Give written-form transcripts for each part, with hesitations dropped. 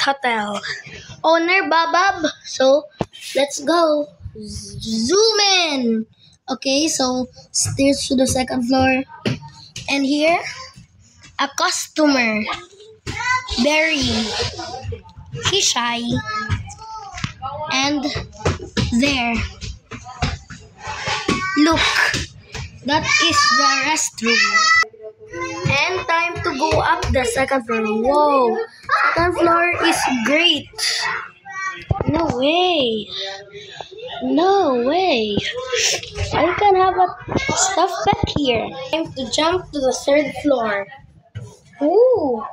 Hotel. Owner Babab. So, let's go. Zoom in. Okay, so stairs to the second floor. And here, a customer. Barry. He's shy. And there. Look. That is the restroom. And time to go up the second floor. Whoa. Second floor is great. No way. No way. I can have a stuff back here. Time to jump to the third floor. Ooh.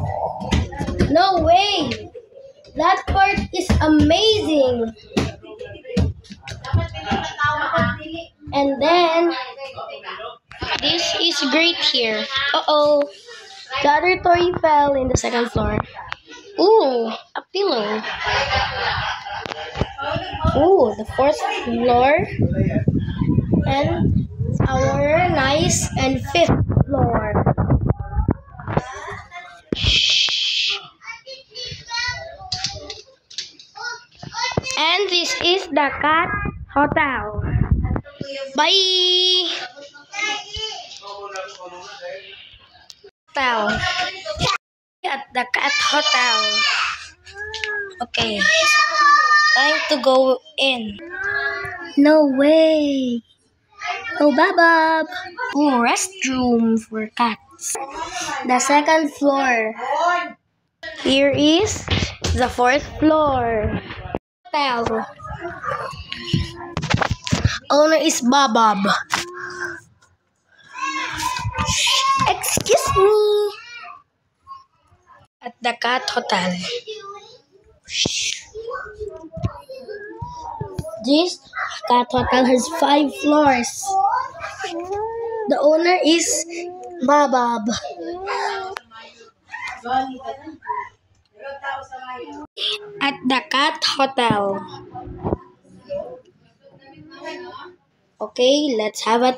No way. That part is amazing. And then, this is great here. Uh-oh. The other toy fell in the second floor. Ooh, a pillow. Ooh, the fourth floor. And our nice and fifth floor. Shh. And this is the Cat Hotel. Bye! Hotel. At the Cat Hotel. Okay. Time to go in. No way. Oh, Babab. Oh, restroom for cats. The second floor. Here is the fourth floor. Hotel. Owner is Babab. Excuse me. At the Cat Hotel. This Cat Hotel has 5 floors. The owner is Babab. At the Cat Hotel. Okay, let's have it.